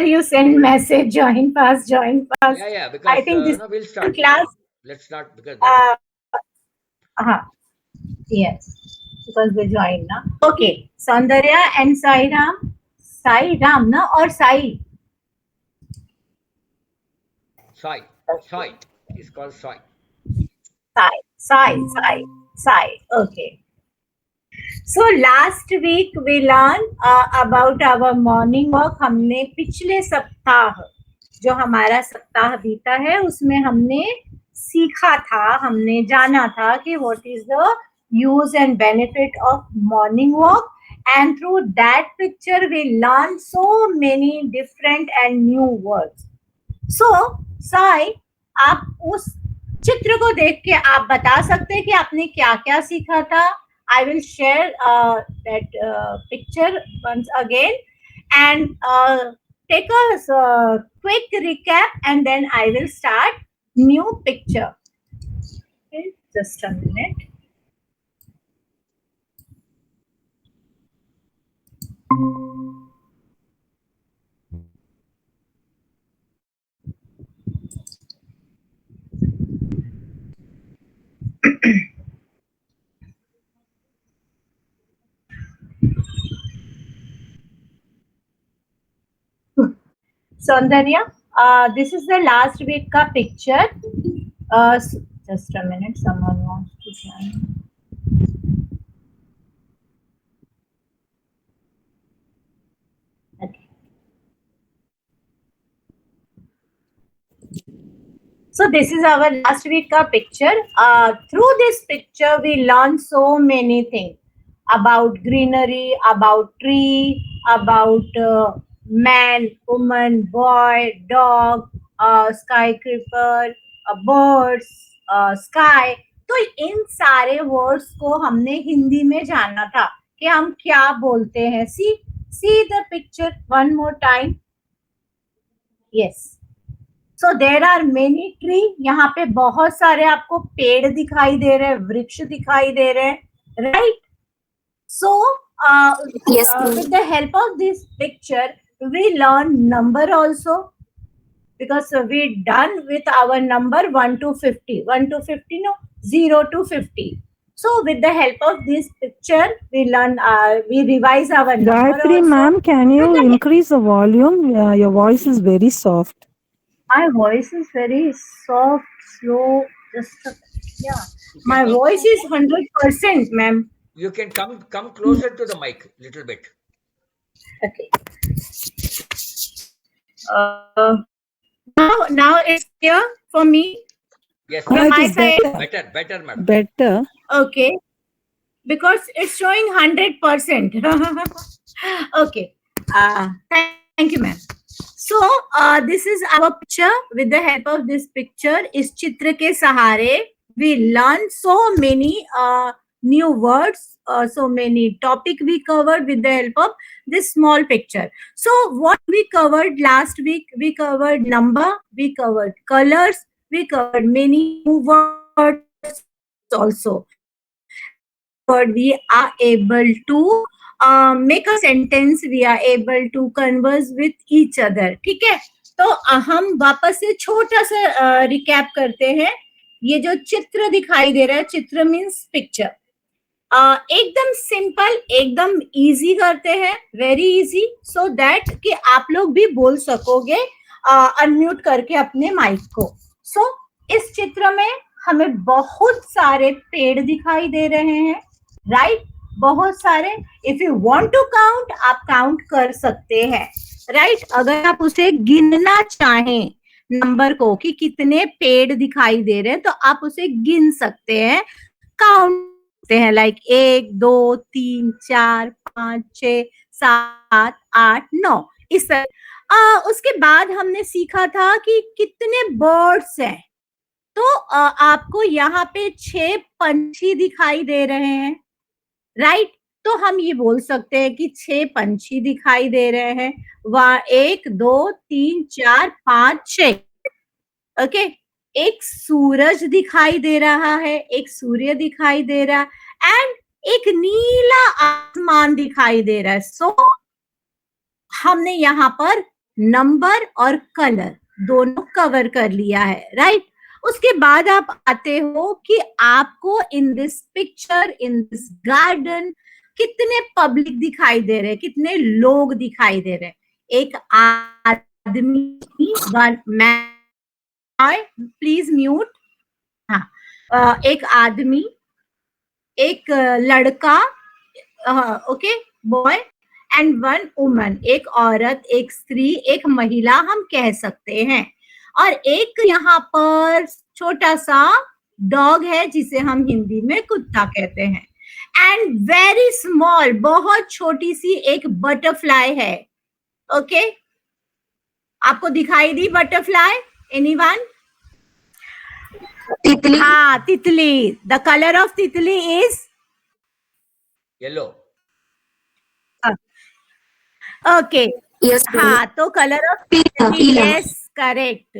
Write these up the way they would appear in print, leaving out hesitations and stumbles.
you send message, join fast, join fast. Yeah, I because think this no, we'll start. class. Let's start because that. Yes, because they join na. Okay, Saundarya and Sai Ram. Sai Ram na or Sai? Sai. It's called Sai. Sai. Okay. So last week we learned about our morning walk. हमने पिछले सप्ताह जो हमारा सप्ताह बीता है उसमें हमने सीखा था, हमने जाना था कि what is the use and benefit of morning walk, and through that picture we learned so many different and new words. So Sai, आप उस चित्र को देख के आप बता सकते हैं कि आपने क्या क्या सीखा था. I will share that picture once again and take a quick recap, and then I will start new picture. Okay, just a minute. Saundarya, this is the last week ka picture. Just a minute, someone wants to join. Okay. So this is our last week ka picture. Through this picture, we learn so many things about greenery, about tree, about man, woman, boy, dog, skyscraper, birds, sky. तो इन सारे words को हमने हिंदी में जाना था कि हम क्या बोलते हैं. See the picture one more time. Yes. So there are many tree. यहाँ पे बहुत सारे आपको पेड़ दिखाई दे रहे हैं, वृक्ष दिखाई दे रहे हैं, right. So with the help of this picture we learn number also, because we done with our number 1 to 50, 1 to 50, no, 0 to 50. So with the help of this picture we learn, we revise our number Gayatri also. ma'am, can you increase the volume? Your voice is very soft. My voice is very soft, slow. Yeah. My voice is 100%, ma'am. You can come closer to the mic little bit. Okay. Now it's clear for me. Yes, From my it is side. better, madam. Better. Okay. Because it's showing 100%. Okay. Thank you, ma'am. So this is our picture. With the help of this picture, इस चित्र के सहारे we learn so many new words, so many topic we covered with the help of this small picture. So what we covered last week, we covered number, we covered colors, we covered many words also. Word we are able to make a sentence, we are able to converse with each other. ठीक है, तो हम वापस से छोटा सा recap करते हैं. ये जो चित्र दिखाई दे रहा है, चित्र मीन्स पिक्चर, एकदम सिंपल, एकदम इजी करते हैं, वेरी इजी, सो दैट कि आप लोग भी बोल सकोगे अनम्यूट करके अपने माइक को. सो इस चित्र में हमें बहुत सारे पेड़ दिखाई दे रहे हैं, राइट, बहुत सारे. If you want to count, आप काउंट कर सकते हैं, राइट. अगर आप उसे गिनना चाहें नंबर को कि कितने पेड़ दिखाई दे रहे हैं, तो आप उसे गिन सकते हैं, काउंट हैं, लाइक 1 2 3 4 5 6 7 8 9 इस तरह. उसके बाद हमने सीखा था कि कितने बर्ड्स हैं. तो आपको यहाँ पे 6 पंछी दिखाई दे रहे हैं, राइट. तो हम ये बोल सकते हैं कि 6 पंछी दिखाई दे रहे हैं. वहां 1 2 3 4 5 6. ओके. एक सूरज दिखाई दे रहा है, एक सूर्य दिखाई दे रहा है, एंड एक नीला आसमान दिखाई दे रहा है. सो हमने यहाँ पर नंबर और कलर दोनों कवर कर लिया है, राइट। उसके बाद आप आते हो कि आपको इन this picture, in this garden कितने पब्लिक दिखाई दे रहे हैं, कितने लोग दिखाई दे रहे हैं। एक आदमी, प्लीज म्यूट। हाँ, एक आदमी, एक लड़का, okay, boy and one woman, एक औरत, एक स्त्री, एक महिला हम कह सकते हैं। और एक यहाँ पर छोटा सा डॉग है जिसे हम हिंदी में कुत्ता कहते हैं। एंड वेरी स्मॉल, बहुत छोटी सी एक बटरफ्लाई है। ओके, आपको दिखाई दी बटरफ्लाई? एनीवन? तितली। हाँ, तितली। द कलर ऑफ तितली इज Yellow. ओके। यस हाँ, तो कलर ऑफ पीला, पीला। Yes, correct,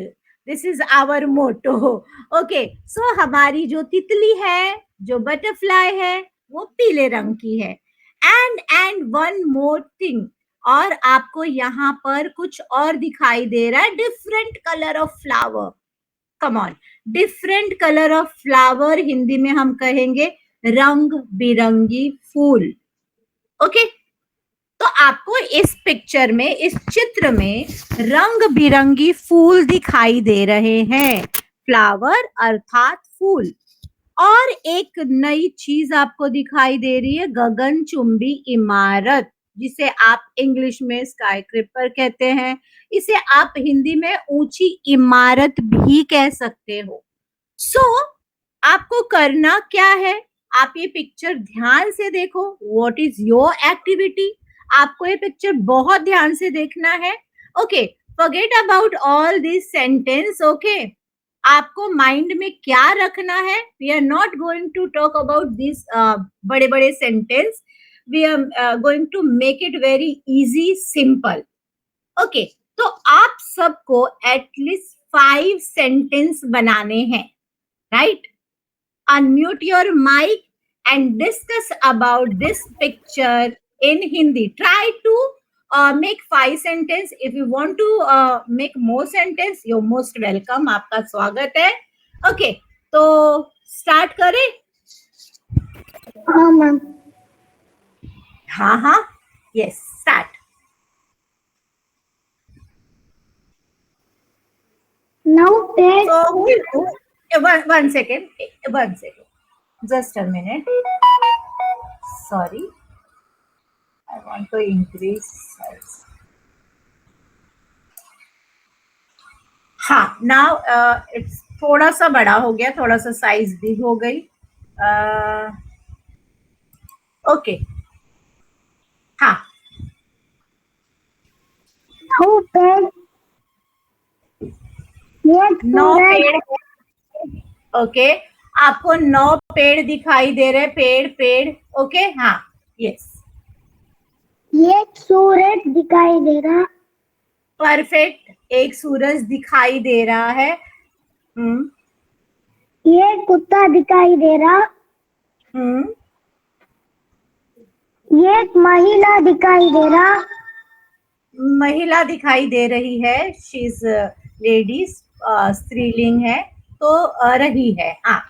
this is our motto. Okay, so हमारी जो तितली है, जो बटरफ्लाई है, वो पीले रंग की है। एंड वन मोर थिंग, और आपको यहाँ पर कुछ और दिखाई दे रहा है, different colour of flower. Come on, different colour of flower, Hindi में हम कहेंगे रंग बिरंगी फूल। ओके, तो आपको इस पिक्चर में, इस चित्र में रंग बिरंगी फूल दिखाई दे रहे हैं, फ्लावर अर्थात फूल। और एक नई चीज आपको दिखाई दे रही है, गगनचुंबी इमारत, जिसे आप इंग्लिश में स्काई क्रेपर कहते हैं। इसे आप हिंदी में ऊंची इमारत भी कह सकते हो। सो आपको करना क्या है, आप ये पिक्चर ध्यान से देखो। What is your activity? आपको ये पिक्चर बहुत ध्यान से देखना है। Okay, forget about all this sentence. Okay, आपको माइंड में क्या रखना है? We are not going to talk about this बड़े बड़े sentence, we are going to make it very easy, simple. Okay, तो आप सबको एटलीस्ट 5 सेंटेंस बनाने हैं, right? Unmute your mic and discuss about this picture in Hindi. Try to make 5 sentence. If you want to make more sentence, you're most welcome. आपका स्वागत है। Okay, तो start करें? हाँ मैम। हाँ, yes, start. Now page. So, one second, just a minute. Sorry, I want to increase size. हाँ, now it's थोड़ा सा बड़ा हो गया, थोड़ा सा साइज बिग हो गई। ओके, हाँ, Now page. 9 पेड़। ओके, आपको 9 पेड़ दिखाई दे रहे, पेड़। ओके, हाँ, यस, एक सूरज दिखाई दे रहा। परफेक्ट, एक सूरज दिखाई दे रहा है। एक कुत्ता दिखाई दे रहा। एक महिला दिखाई दे रहा। महिला दिखाई दे रही है, शी इज लेडीज, स्त्रीलिंग है, तो रही है। हाँ,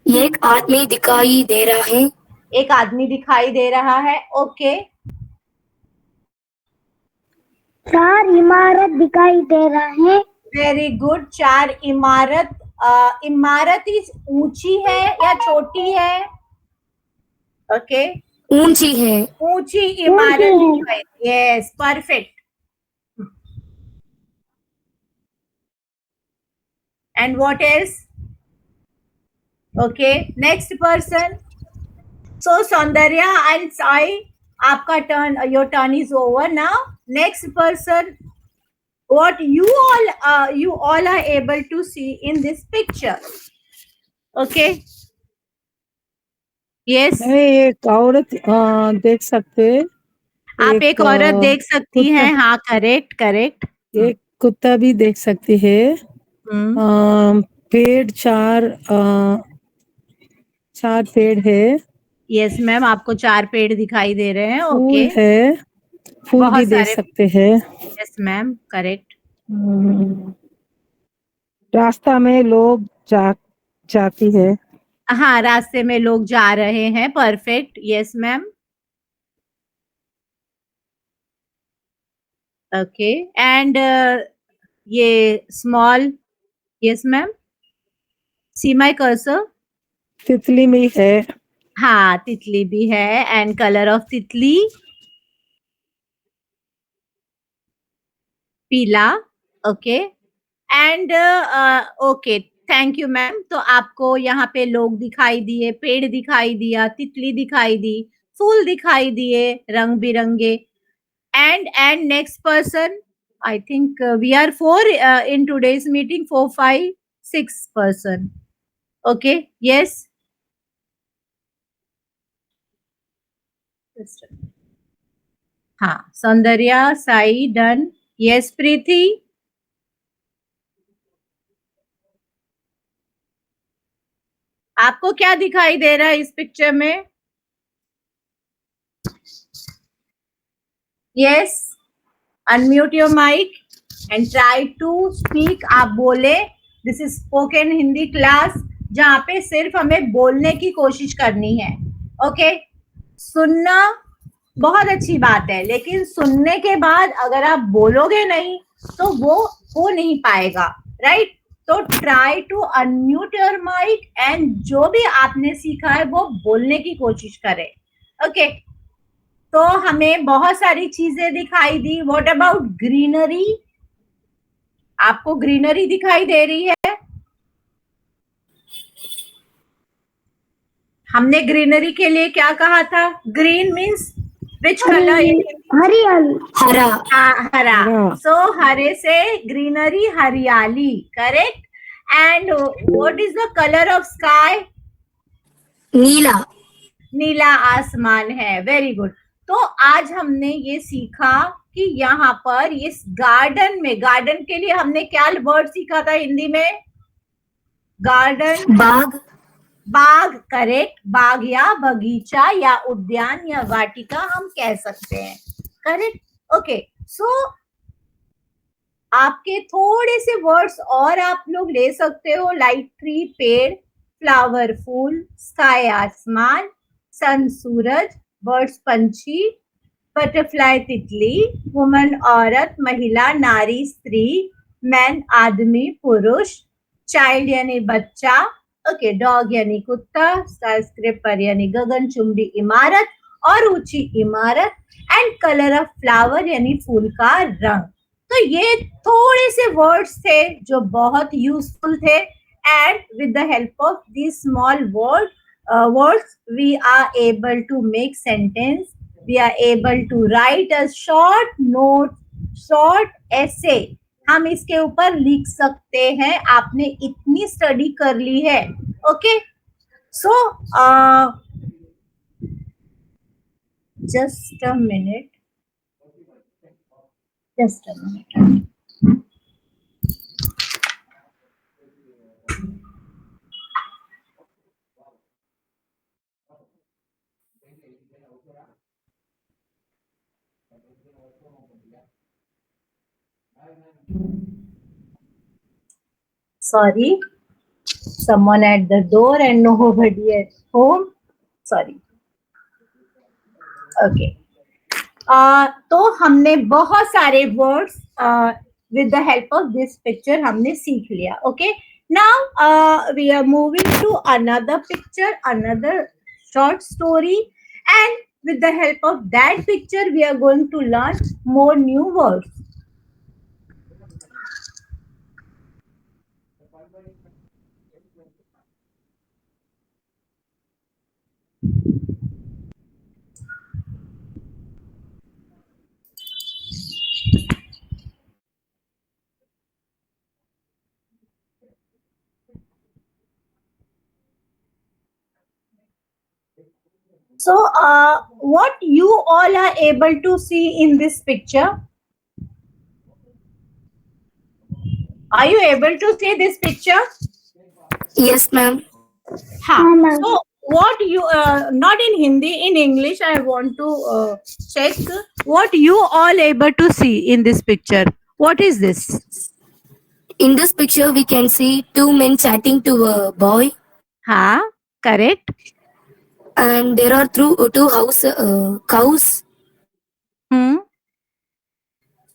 एक आदमी दिखाई दे रहा है। एक आदमी दिखाई दे रहा है। ओके, 4 इमारत दिखाई दे रहा है। वेरी गुड, 4 इमारत। इमारत इस ऊंची है या छोटी है? ओके, ऊंची है। ऊंची इमारत। Yes, perfect. And what else? Okay, next person. So Soundarya and Sai, आपका turn, your turn is over now. Next person, what you all are able to see in this picture. Okay, yes, एक औरत देख सकते हैं। आप एक औरत देख सकती हैं। हाँ, करेक्ट। एक कुत्ता भी देख सकती है। पेड़ 4 पेड़ है। यस मैम, आपको 4 पेड़ दिखाई दे रहे हैं. फूल ओके, है, फूल बहुत भी दे सारे. सकते हैं. Yes ma'am, correct. रास्ता में लोग जाती है. हाँ, रास्ते में लोग जा रहे हैं. Perfect. Yes ma'am. Okay, and ये small. Yes ma'am, see my cursor. तितली में है. हाँ, तितली भी है. एंड कलर ऑफ तितली पीला. Okay, and okay, thank you ma'am. तो आपको यहाँ पे लोग दिखाई दिए, पेड़ दिखाई दिया, तितली दिखाई दी, फूल दिखाई दिए रंग बिरंगे. And next person. I think we are 4 in today's meeting. 4, 5, 6 person. Okay. Yes. हाँ, सौंदर्या, साई, डन. Yes, प्रीति. आपको क्या दिखाई दे रहा है इस पिक्चर में? Yes. Unmute your mic and try to speak. आप बोले. This is spoken Hindi class, जहाँ पे सिर्फ हमें बोलने की कोशिश करनी है. ओके. सुनना बहुत अच्छी बात है, लेकिन सुनने के बाद अगर आप बोलोगे नहीं तो वो हो नहीं पाएगा. राइट? तो try to unmute your mic and जो भी आपने सीखा है वो बोलने की कोशिश करें. ओके. तो हमें बहुत सारी चीजें दिखाई दी. What about greenery? आपको ग्रीनरी दिखाई दे रही है? हमने ग्रीनरी के लिए क्या कहा था? Green means which colour? हरियाली. हरा. हरा. हरा. सो हरे से ग्रीनरी, हरियाली. Correct. And what is the colour of sky? नीला. नीला आसमान है. Very good. तो आज हमने ये सीखा कि यहाँ पर ये गार्डन में, गार्डन के लिए हमने क्या वर्ड सीखा था हिंदी में? गार्डन. बाग. बाग. करेक्ट. बाग या बगीचा या उद्यान या वाटिका हम कह सकते हैं. करेक्ट. ओके. सो आपके थोड़े से वर्ड्स और आप लोग ले सकते हो, लाइक ट्री पेड़, फ्लावर फूल, स्काई आसमान, सन सूरज, बर्ड्स पंछी, बटरफ्लाई तितली, वुमन औरत, महिला नारी स्त्री, मैन आदमी पुरुष, चाइल्ड यानी बच्चा. ओके. डॉग यानी कुत्ता, स्काईस्क्रेपर यानी गगनचुंबी इमारत और ऊंची इमारत, एंड कलर ऑफ फ्लावर यानी फूल का रंग. तो ये थोड़े से वर्ड्स थे जो बहुत यूजफुल थे. And with the help of these small words we are able to make sentence. We are able to write a short note, short essay. हम इसके ऊपर लिख सकते हैं. आपने इतनी स्टडी कर ली है. Okay. So just a minute. Sorry, someone at the door and nobody at home. Sorry. Okay. तो हमने बहुत सारे words with the help of this picture हमने सीख लिया. Okay. Now we are moving to another picture, another short story, and with the help of that picture we are going to learn more new words. So, what you all are able to see in this picture? Are you able to see this picture? Yes, ma'am. हाँ. हाँ, ma'am. So, what you not in Hindi, in English I want to check what you all able to see in this picture. What is this? In this picture, we can see two men chatting to a boy, Ha, correct. and there are two cows, Hmm.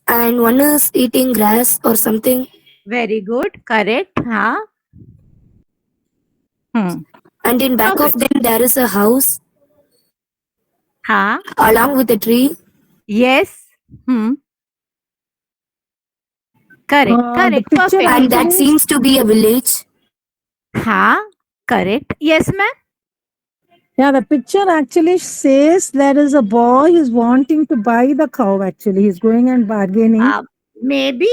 and one is eating grass or something. Very good. Correct. Ha. Hmm. And in back of Okay. them, there is a house Ha. along with a tree. Yes. Hmm. Correct. The Correct. picture Perfect. And that actually, seems to be a village. Ha. Correct. Yes, ma'am. yeah, the picture actually says there is a boy who's wanting to buy the cow. Actually, he's going and bargaining, Maybe.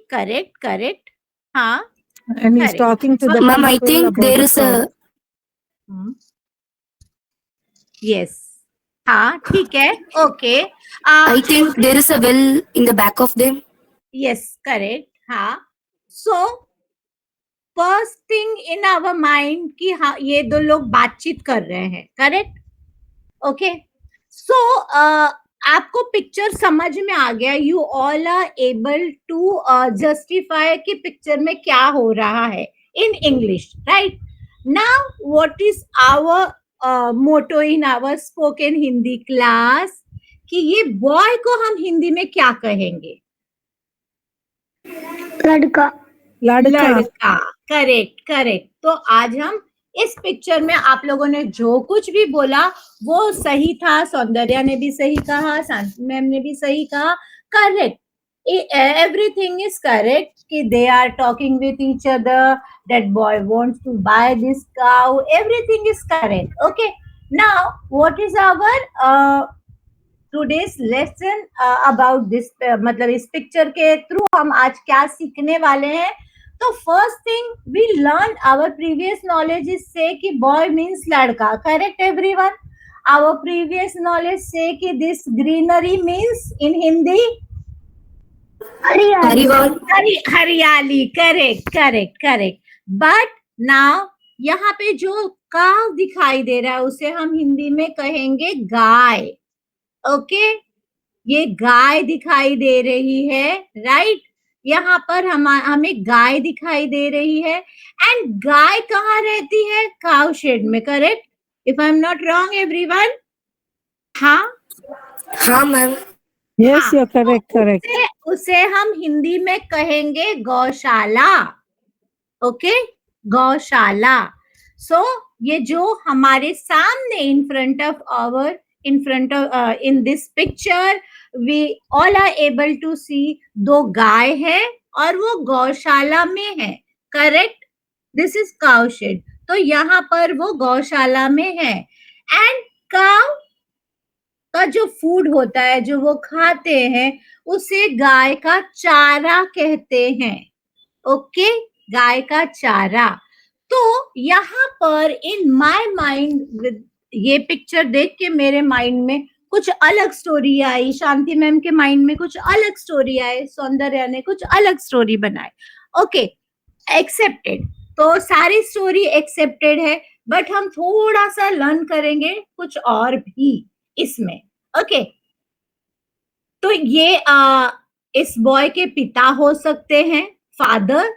Correct. Correct. Ha. and he's Correct. talking to the Ma'am, I people think about there the is cow. a Hmm. Yes. हाँ ठीक है. Okay. I think there is a well in the back of them. Yes, correct. हाँ. So first thing in our mind कि हाँ ये दो लोग बातचीत कर रहे हैं. Correct. Okay. So आपको पिक्चर समझ में आ गया. You all are able to justify कि पिक्चर में क्या हो रहा है in English, right? Now what is our motto in our spoken Hindi class कि ये बॉय को हम हिंदी में क्या कहेंगे? लड़का लड़का. Correct correct. तो आज हम इस पिक्चर में आप लोगों ने जो कुछ भी बोला वो सही था. सौंदर्या ने भी सही कहा, शांति मैम ने भी सही कहा. करेक्ट. Everything is correct कि they are talking with each other. That boy wants to buy this cow. Everything is correct. Okay. Now what is our today's lesson about this? मतलब इस पिक्चर के through हम आज क्या सीखने वाले हैं? तो first thing we learn our previous knowledge is से कि बॉय मीन्स लड़का. Correct everyone? Our previous knowledge से कि this greenery means in Hindi हरियाली. Correct correct correct. But now यहाँ पे जो काव दिखाई दे रहा है उसे हम हिंदी में कहेंगे गाय. ओके. ये गाय दिखाई दे रही है. राइट. यहाँ पर हमें गाय दिखाई दे रही है. एंड गाय कहाँ रहती है? काउ शेड में. Correct. If I am not wrong everyone. हाँ ma'am. Yes, you're correct. Correct. उसे हम हिंदी में कहेंगे गौशाला. ओके. गौशाला. सो ये जो हमारे सामने in front of in this picture we all are able to see दो गाय है और वो गौशाला में है. Correct. This is cow shade. तो यहाँ पर वो गौशाला में है. एंड काउ का जो फूड होता है जो वो खाते हैं उसे गाय का चारा कहते हैं. ओके. गाय का चारा. तो यहाँ पर इन माय माइंड ये पिक्चर देख के मेरे माइंड में कुछ अलग स्टोरी आई. शांति मैम के माइंड में कुछ अलग स्टोरी आई. सौंदर्या ने कुछ अलग स्टोरी बनाई. ओके. एक्सेप्टेड. तो सारी स्टोरी एक्सेप्टेड है. बट हम थोड़ा सा लर्न करेंगे कुछ और भी इसमें. ओके. तो ये इस बॉय के पिता हो सकते हैं, फादर.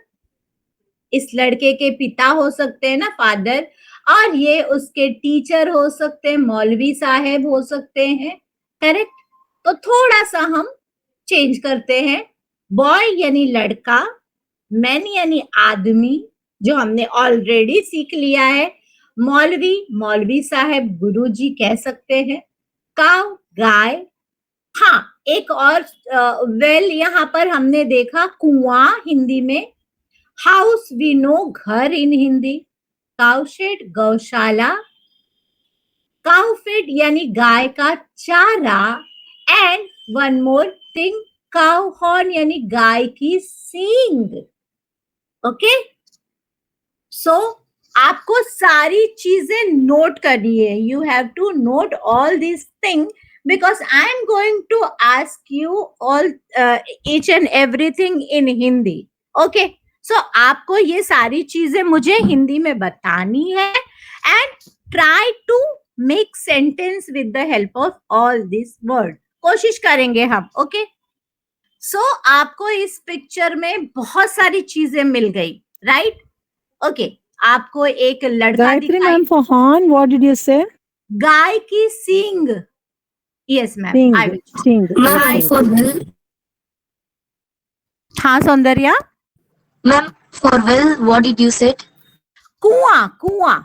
इस लड़के के पिता हो सकते हैं ना, फादर. और ये उसके टीचर हो सकते हैं, मौलवी साहब हो सकते हैं. करेक्ट. तो थोड़ा सा हम चेंज करते हैं. बॉय यानी लड़का, मैन यानी आदमी जो हमने ऑलरेडी सीख लिया है. मौलवी साहब गुरुजी कह सकते हैं. काव गाय. हाँ एक और वेल यहाँ पर हमने देखा कुआं हिंदी में. हाउस वी नो घर इन हिंदी. काउशेड गौशाला. काउफीड यानी गाय का चारा. And one more thing cow horn यानी गाय की सींग. ओके. सो आपको सारी चीजें नोट करनी है. You have to note all this thing because I am going to ask you all each and everything in Hindi. Okay. So आपको ये सारी चीजें मुझे हिंदी में बतानी है. And try to make sentence with the help of all this word. कोशिश करेंगे हम. ओके सो आपको इस पिक्चर में बहुत सारी चीजें मिल गई, राइट? ओके आपको एक लड़का Gayatri दिखाई, ma'am, for horn, what did you say? गाय की सींग. Yes ma'am, Sing, I will. sing. Ma'am, Okay. for will. हाँ Soundarya. Ma'am, for will, what did you say? कुआं, कुआं,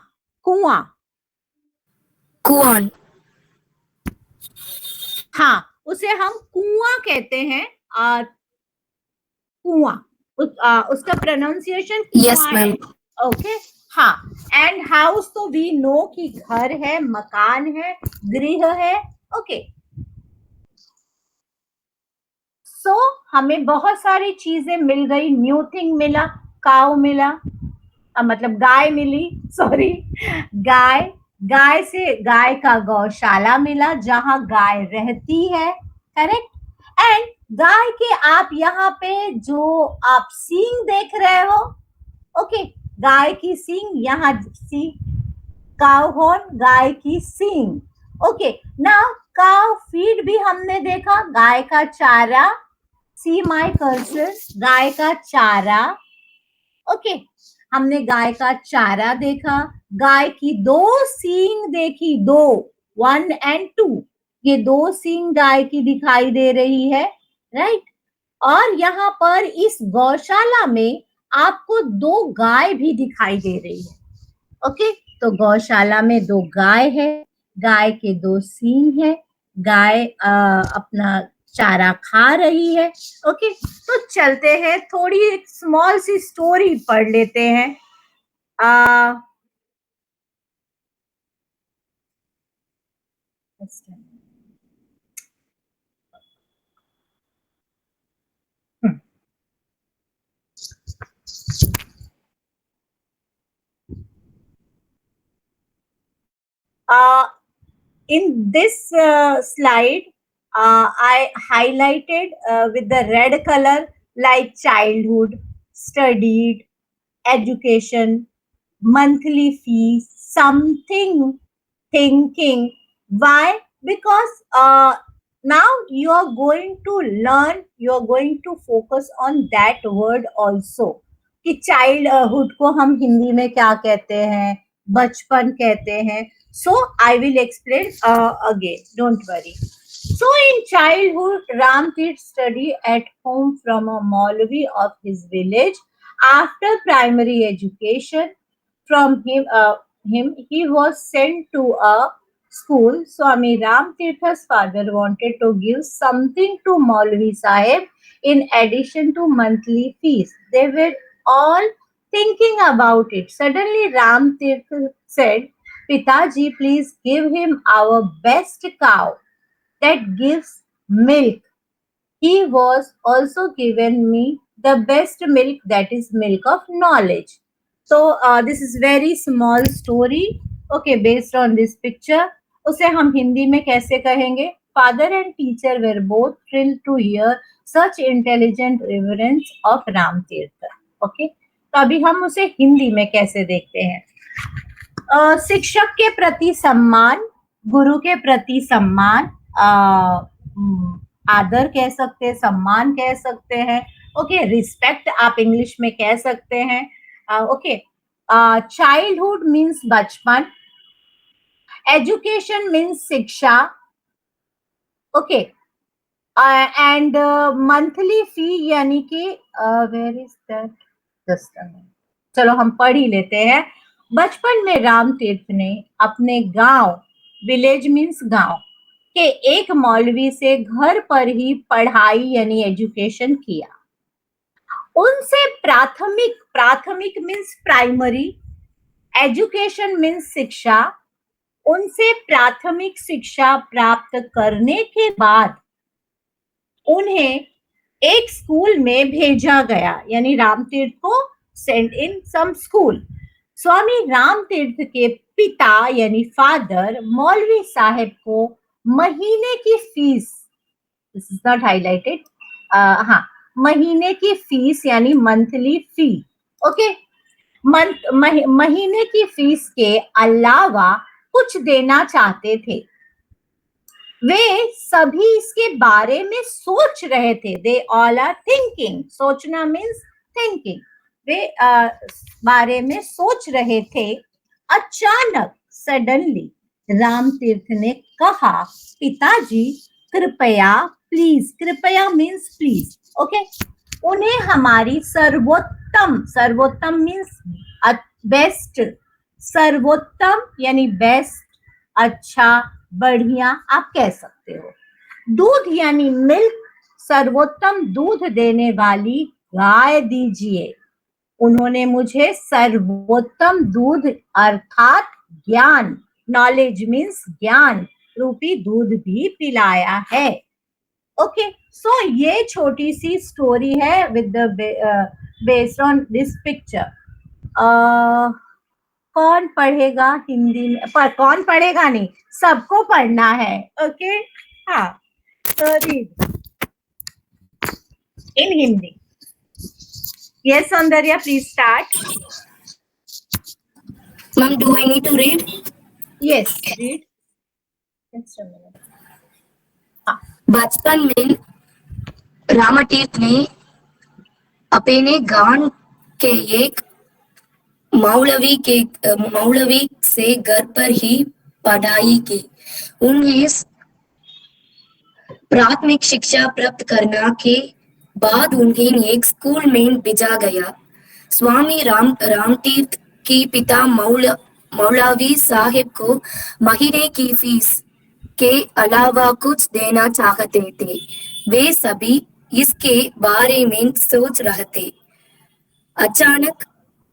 कुआं. Kuan. हाँ उसे हम कुआं कहते हैं. कुआं, उसका प्रोनाउंसिएशन Yes, ma'am. ओके. हाँ एंड हाउस तो वी नो कि घर है, मकान है, गृह है. ओके सो हमें बहुत सारी चीजें मिल गई. न्यू थिंग मिला, काऊ मिला, मतलब गाय मिली, सॉरी गाय. गाय से गाय का गौशाला मिला जहां गाय रहती है, करेक्ट. एंड गाय के आप यहाँ पे जो आप सींग देख रहे हो, ओके गाय की सींग, यहाँ सी काउ हॉर्न, गाय की सींग. ओके नाउ काउ फीड भी हमने देखा, गाय का चारा. सी माय कर्सर, गाय का चारा. ओके हमने गाय का चारा देखा. गाय की 2 सींग देखी, 2, 1 and 2. ये 2 सींग गाय की दिखाई दे रही है, राइट. और यहाँ पर इस गौशाला में आपको 2 गाय भी दिखाई दे रही है. ओके तो गौशाला में 2 गाय है, गाय के 2 सींग है, गाय अपना चारा खा रही है. ओके तो चलते हैं, थोड़ी एक स्मॉल सी स्टोरी पढ़ लेते हैं. In this slide, I highlighted with the red color like childhood, studied, education, monthly fees, something, thinking. Why? Because now you are going to learn, you are going to focus on that word also. कि childhood को हम हिंदी में क्या कहते हैं, बचपन कहते हैं. So I will explain again, don't worry. So in childhood, Ram Tirth studied at home from a Maulvi of his village. After primary education, from him he was sent to a school. Swami Ram Tirtha's father wanted to give something to Maulvi Sahib in addition to monthly fees. They were all thinking about it. Suddenly Ram Tirth said, Pitaji, please give him our best cow that gives milk. He was also given me the best milk, that is milk of knowledge. So this is very small story, okay, based on this picture. उसे हम हिंदी में कैसे कहेंगे? Father and teacher were both thrilled to hear such intelligent reverence of Ram Tirtha. Okay, तो अभी हम उसे हिंदी में कैसे देखते हैं? शिक्षक के प्रति सम्मान, गुरु के प्रति सम्मान, आदर कह सकते हैं, सम्मान कह सकते हैं. ओके रिस्पेक्ट आप इंग्लिश में कह सकते हैं. ओके चाइल्डहुड मीन्स बचपन, एजुकेशन मीन्स शिक्षा. ओके एंड मंथली फी यानी कि वेयर इज दैट, जस्ट चलो हम पढ़ ही लेते हैं. बचपन में राम तीर्थ ने अपने गांव, विलेज मीन्स गांव, के एक मौलवी से घर पर ही पढ़ाई यानी एजुकेशन किया. उनसे प्राथमिक, प्राथमिक मीन्स प्राइमरी, एजुकेशन मीन्स शिक्षा. उनसे प्राथमिक शिक्षा प्राप्त करने के बाद उन्हें एक स्कूल में भेजा गया, यानी राम तीर्थ को सेंट इन सम स्कूल. स्वामी राम तीर्थ के पिता यानी फादर मौलवी साहब को महीने की fees, this is not highlighted, हाँ महीने की फीस यानी मंथली फी. ओके महीने की फीस के अलावा कुछ देना चाहते थे। वे सभी इसके बारे में सोच रहे थे। They all are thinking. सोचना मीन्स थिंकिंग। वे बारे में सोच रहे थे। अचानक सडनली राम तीर्थ ने कहा, पिताजी कृपया प्लीज, कृपया मीन्स प्लीज, ओके, उन्हें हमारी सर्वोत्तम, सर्वोत्तम मीन्स बेस्ट, सर्वोत्तम यानी बेस्ट, अच्छा, बढ़िया आप कह सकते हो। दूध यानी मिल्क, सर्वोत्तम दूध देने वाली गाय दीजिए। उन्होंने मुझे सर्वोत्तम दूध अर्थात ज्ञान, नॉलेज मीन्स ज्ञान रूपी दूध भी पिलाया है। ओके, सो ये छोटी सी स्टोरी है with the based on this picture. कौन पढ़ेगा हिंदी में? पर कौन पढ़ेगा नहीं, सबको पढ़ना है। ओके, हाँ, तो read in Hindi. Yes Soundarya, please start. Ma'am, do I need to read? Yes, read. बचपन में रामतीर्थ ने अपने गांव के एक मौलवी से घर पर ही पढ़ाई की। उन्हें प्राथमिक शिक्षा प्राप्त करने के बाद उन्हें एक स्कूल में भेजा गया। स्वामी रामतीर्थ के पिता मौलवी साहिब को महीने की फीस के अलावा कुछ देना चाहते थे। वे सभी इसके बारे में सोच रहे थे। अचानक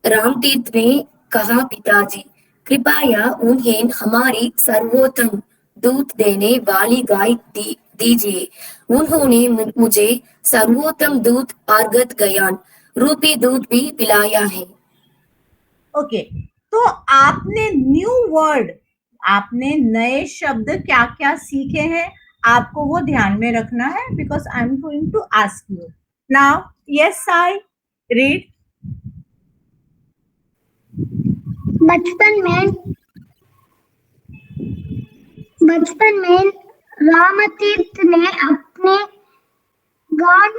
रामतीर्थ ने कहा, पिताजी कृपया उन्हें हमारी सर्वोत्तम दूध देने वाली गाय दीजिए। उन्होंने मुझे सर्वोत्तम दूध अर्गत ज्ञान रूपी दूध भी पिलाया है। ओके, तो आपने न्यू वर्ड, आपने नए शब्द क्या क्या सीखे हैं, आपको वो ध्यान में रखना है, because I am going to ask you now. Yes I read. बचपन में रामतीर्थ ने अपने गांव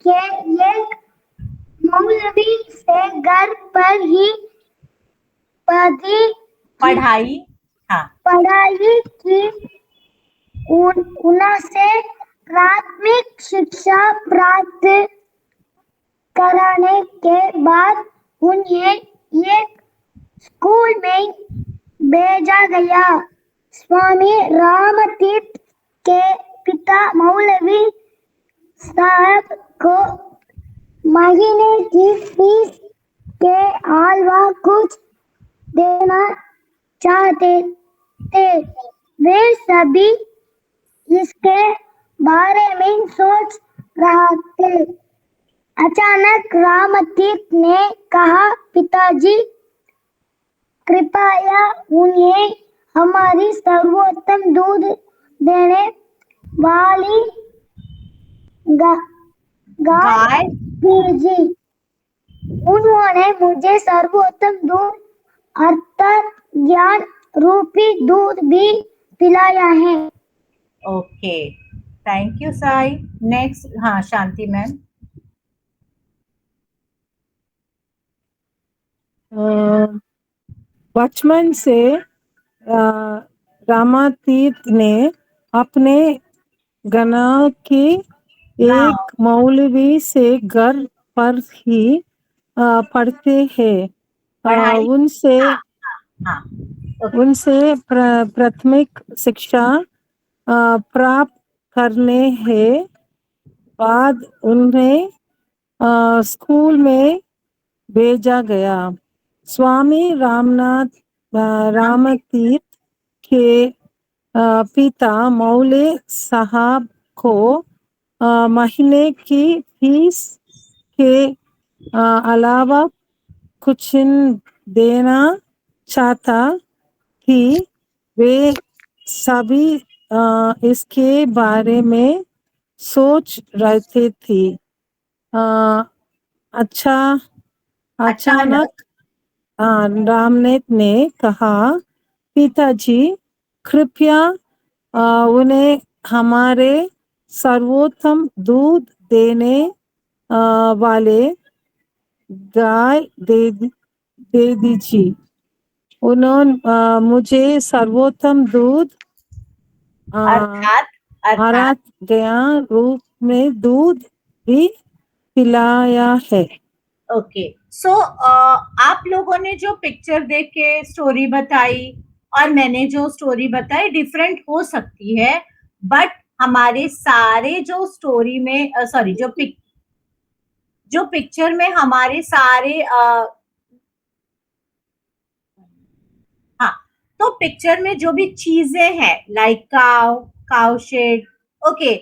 के एक मौलवी से घर पर ही पढ़ाई, हाँ, पढ़ाई की। उनसे प्राथमिक शिक्षा प्राप्त कराने के बाद उन्हें एक स्कूल में भेजा गया। स्वामी रामतीर्थ के पिता मौलवी साहब को महीने की फीस के अलावा कुछ देना चाहते थे। वे सभी इसके बारे में सोच रहे थे। अचानक रामतीर्थ ने कहा, पिताजी कृपया उन्हें हमारी सर्वोत्तम दूध देने वाली गाय दीजिए। उन्होंने मुझे सर्वोत्तम दूध अर्थात ज्ञान रूपी दूध भी पिलाया है। Okay, thank you Sai. Next, हाँ, शांति मैम। बचपन से रामतीर्थ ने अपने गांव के एक मौलवी से घर पर ही पढ़ते हैं। पढ़ाई, उनसे हाँ, उनसे प्राथमिक शिक्षा प्राप्त करने के बाद उन्हें स्कूल में भेजा गया। स्वामी रामतीर्थ के पिता मौले साहब को महीने की फीस के अलावा कुछ देना चाहता थी। वे सभी इसके बारे में सोच रहे थे। अचानक रामनेत ने कहा, पिताजी कृपया उन्हें हमारे सर्वोत्तम दूध देने वाले गाय दे दीजिए। उन्होंने मुझे सर्वोत्तम दूध अर्थात अर्थात गया रूप में दूध भी पिलाया है। ओके, सो आप लोगों ने जो पिक्चर देख के स्टोरी बताई और मैंने जो स्टोरी बताई डिफरेंट हो सकती है, बट हमारे सारे जो स्टोरी में सॉरी जो पिक्चर में हमारे सारे हाँ, तो पिक्चर में जो भी चीजें हैं लाइक काउ शेड, ओके,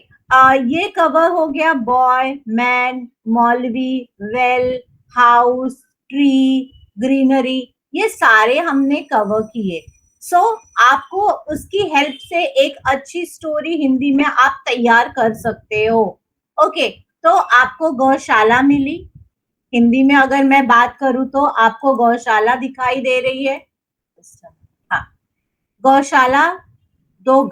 ये कवर हो गया बॉय, मैन, मौलवी, वेल, हाउस, ट्री, ग्रीनरी, ये सारे हमने कवर किए। सो आपको उसकी हेल्प से एक अच्छी स्टोरी हिंदी में आप तैयार कर सकते हो। ओके, तो आपको गौशाला मिली। हिंदी में अगर मैं बात करूं तो आपको गौशाला दिखाई दे रही है। हाँ, गौशाला, 2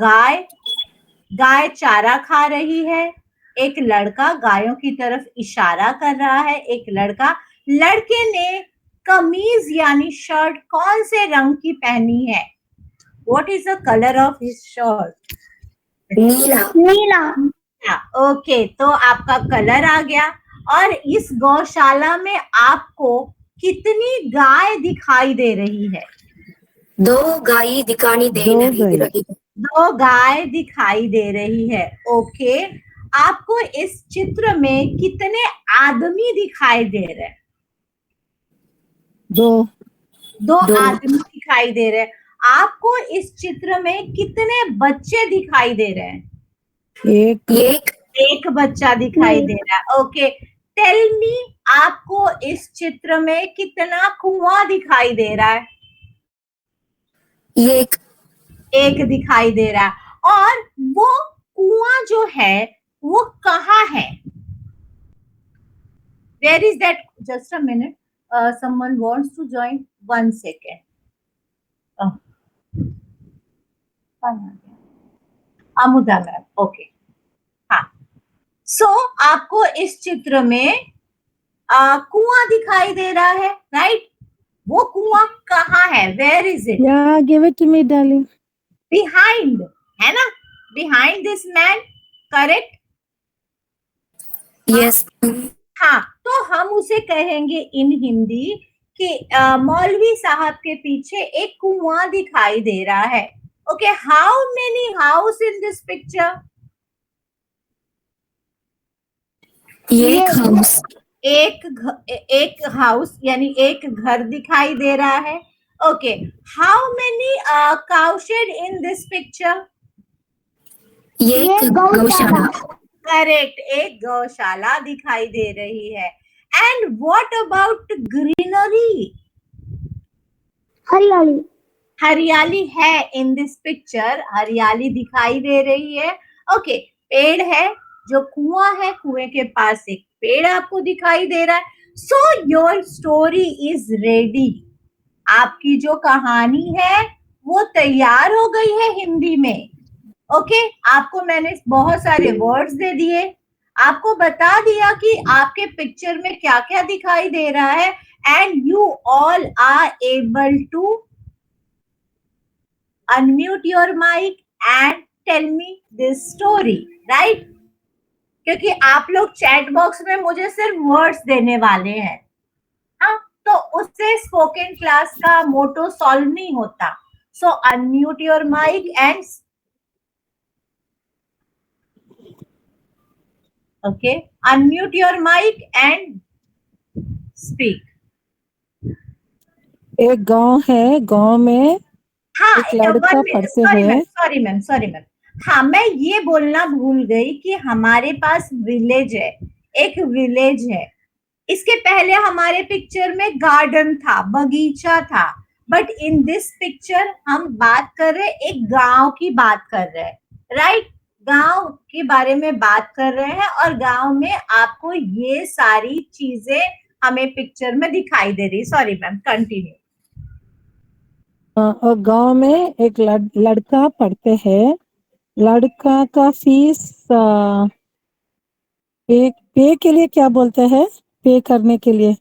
गाय चारा खा रही है, एक लड़का गायों की तरफ इशारा कर रहा है, एक लड़के ने कमीज यानी शर्ट कौन से रंग की पहनी है? What is the colour of his shirt? Neela. Okay, तो आपका कलर आ गया। और इस गौशाला में आपको कितनी गाय दिखाई दे रही है? 2 गाय दिखाई दे रही है। 2 गाय दिखाई दे रही है। ओके, आपको इस चित्र में कितने आदमी दिखाई दे रहे हैं? 2 आदमी दिखाई दे रहे हैं। आपको इस चित्र में कितने बच्चे दिखाई दे रहे हैं? एक बच्चा दिखाई दे रहा है। ओके, टेल मी, आपको इस चित्र में कितना कुआं दिखाई दे रहा है? एक दिखाई दे रहा है। और वो कुआं जो है वो कहाँ है? Where is that? Just a minute. Someone wants to join. 1 second. Amudha ma'am, okay, हाँ। सो आपको इस चित्र में कुआं दिखाई दे रहा है, राइट? वो कुआं कहाँ है? Where is it? Yeah, give it to me, darling. Behind, है ना? Behind this man, correct? Yes. हाँ, तो हम उसे कहेंगे इन हिंदी कि मौलवी साहब के पीछे एक कुआं दिखाई दे रहा है। Okay, how many house in this picture? एक हाउस यानी एक घर दिखाई दे रहा है। Okay, how many cow shade in this picture? गौशाला। करेक्ट, एक गौशाला दिखाई दे रही है। And what about greenery? हरियाली है इन दिस पिक्चर, हरियाली दिखाई दे रही है। ओके, पेड़ है, जो कुआं है, कुएं के पास एक पेड़ आपको दिखाई दे रहा है। So your story is ready. आपकी जो कहानी है वो तैयार हो गई है हिंदी में। ओके, आपको मैंने बहुत सारे वर्ड्स दे दिए, आपको बता दिया कि आपके पिक्चर में क्या क्या दिखाई दे रहा है, and you all are able to unmute your mic and tell me this story, right? क्योंकि आप लोग चैट बॉक्स में मुझे सिर्फ वर्ड्स देने वाले हैं, हाँ, तो उससे स्पोकन क्लास का मोटो सॉल्व नहीं होता। So unmute your mic and okay, unmute your mic and speak. एक गांव है, गांव में हाँ, एक लड़का पढ़ते हुए। सॉरी मैम, हाँ, मैं ये बोलना भूल गई कि हमारे पास विलेज है, एक विलेज है। इसके पहले हमारे पिक्चर में गार्डन था, बगीचा था, बट इन दिस पिक्चर हम बात कर रहे, एक गांव की बात कर रहे हैं, राइट? गांव के बारे में बात कर रहे हैं और गांव में आपको ये सारी चीजें हमें पिक्चर में दिखाई दे रही। Sorry ma'am, continue. और गांव में एक लड़का पढ़ते हैं। लड़का का फीस पे के लिए क्या बोलते हैं? पे करने के लिए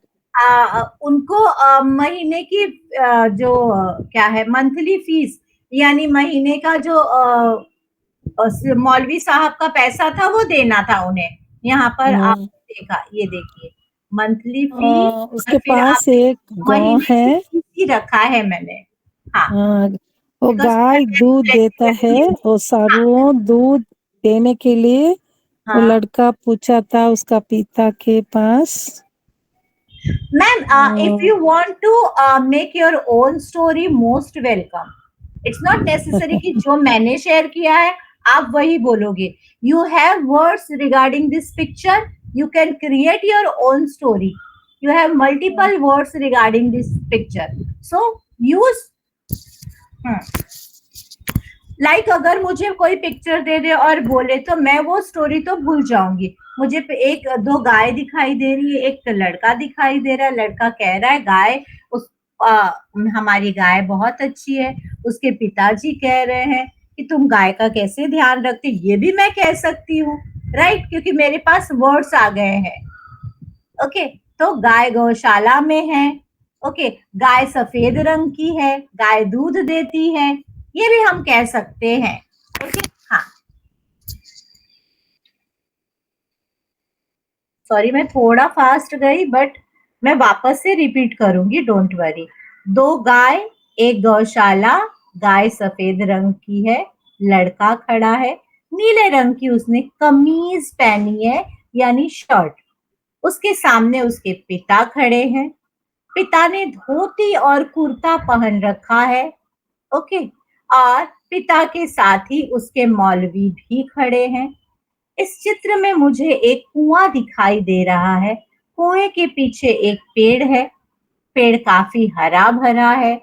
उनको महीने की जो क्या है मंथली फीस, यानी महीने का जो मौलवी साहब का पैसा था वो देना था उन्हें। यहाँ पर आप देखा, ये देखिए मंथली फीस, उसके और फिर पास आप एक गाय महीने की है। फीस ही रखा है मैंने। हाँ, वो बिकॉज गाय दूध देता है और सारों दूध देने के लिए वो हाँ लड़का पूछा था उसका पिता के पास। Ma'am, if you want to make your own story, most welcome. It's not necessary कि जो मैंने शेयर किया है आप वही बोलोगे. You have words regarding this picture, you can create your own story. You have multiple words regarding this picture, so use. Like अगर मुझे कोई पिक्चर दे दे और बोले तो मैं वो स्टोरी तो भूल जाऊंगी। मुझे एक दो गाय दिखाई दे रही है, एक लड़का दिखाई दे रहा है, लड़का कह रहा है गाय हमारी गाय बहुत अच्छी है। उसके पिताजी कह रहे हैं कि तुम गाय का कैसे ध्यान रखते, ये भी मैं कह सकती हूँ, राइट, क्योंकि मेरे पास वर्ड्स आ गए हैं। ओके, तो गाय गौशाला में है। ओके, गाय सफेद रंग की है, गाय दूध देती है, ये भी हम कह सकते हैं। ओके, हाँ, सॉरी मैं थोड़ा फास्ट गई, बट मैं वापस से रिपीट करूंगी, डोंट वरी। दो गाय, एक गौशाला, गाय सफेद रंग की है, लड़का खड़ा है, नीले रंग की उसने कमीज पहनी है यानी शर्ट। उसके सामने उसके पिता खड़े हैं, पिता ने धोती और कुर्ता पहन रखा है। ओके, और पिता के साथ ही उसके मौलवी भी खड़े हैं। इस चित्र में मुझे एक कुआं दिखाई दे रहा है। कुएं के पीछे एक पेड़ है, पेड़ काफी हरा भरा है।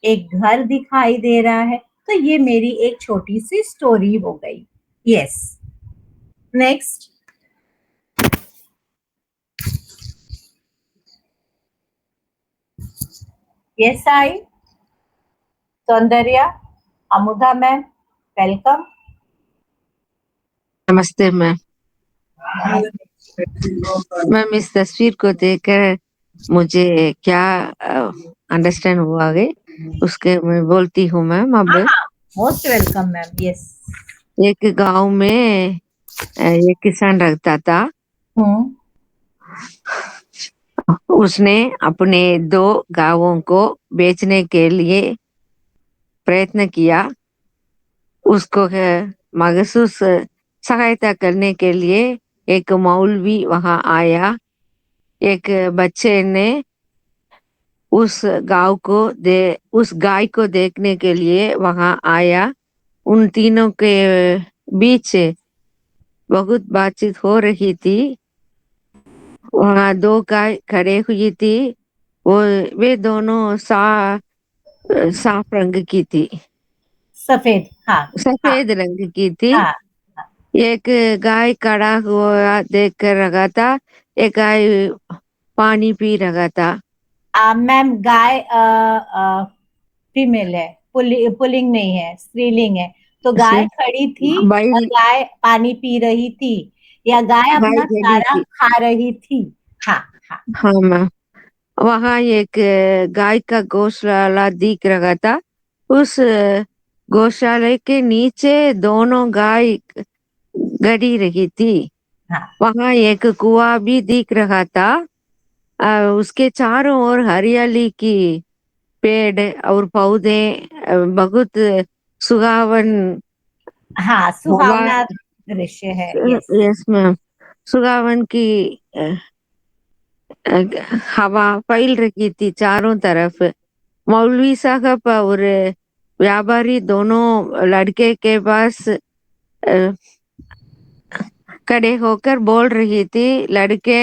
एक घर दिखाई दे रहा है। तो ये मेरी एक छोटी सी स्टोरी हो गई। Yes, next. Yes I, Soundarya, Amudha ma'am, welcome. नमस्ते मैम। मैम इस तस्वीर को देखकर मुझे क्या अंडरस्टैंड हुआ है उसके मैं बोलती हूँ मैम। अब मोस्ट वेलकम मैम। यस, एक गांव में एक किसान रहता था। उसने अपने 2 गायों को बेचने के लिए प्रयत्न किया। उसको महसूस सहायता करने के लिए एक मौलवी वहां आया। एक बच्चे ने उस गाय को देखने के लिए वहां आया। उन तीनों के बीच बहुत बातचीत हो रही थी। वहां 2 गाय खड़े हुई थी। वे दोनों साफ रंग की थी, सफेद, हाँ, सफेद रंग की थी। हाँ, एक गाय खड़ा हुआ देख कर रहा था, एक गाय पानी पी रहा था। मैम गाय फीमेल है, पुलिंग नहीं है, स्त्रीलिंग है। तो गाय खड़ी थी और गाय पानी पी रही थी, या गाय अपना चारा खा रही थी। हाँ, हाँ, हाँ मैम। वहाँ एक गाय का गौशाला दिख रहा था। उस गौशाले के नीचे दोनों गाय गड़ी रही थी। हाँ, वहाँ एक कुआं भी दिख रहा था। उसके चारों ओर हरियाली की पेड़ और पौधे, बहुत सुहावन, हाँ, सुहावना दृश्य है। यस, यस मैम, सुहावन की हवा फैल रही थी चारों तरफ। मौलवी साहब और व्यापारी दोनों लड़के के पास खड़े होकर बोल रही थी। लड़के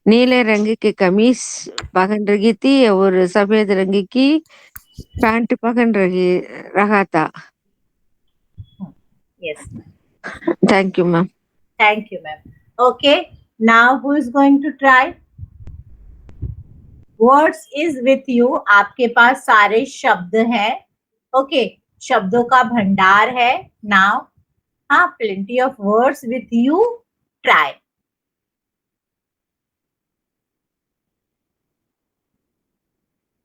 नीले रंग की कमीज पहन रही थी और सफेद रंग की पैंट पहन रहा था। Yes, thank you ma'am. Thank you ma'am. Okay, now who is going to try? Words is with you, आपके पास सारे शब्द हैं, ओके, शब्दों का भंडार है। नाउ हाँ, plenty of words with you, try.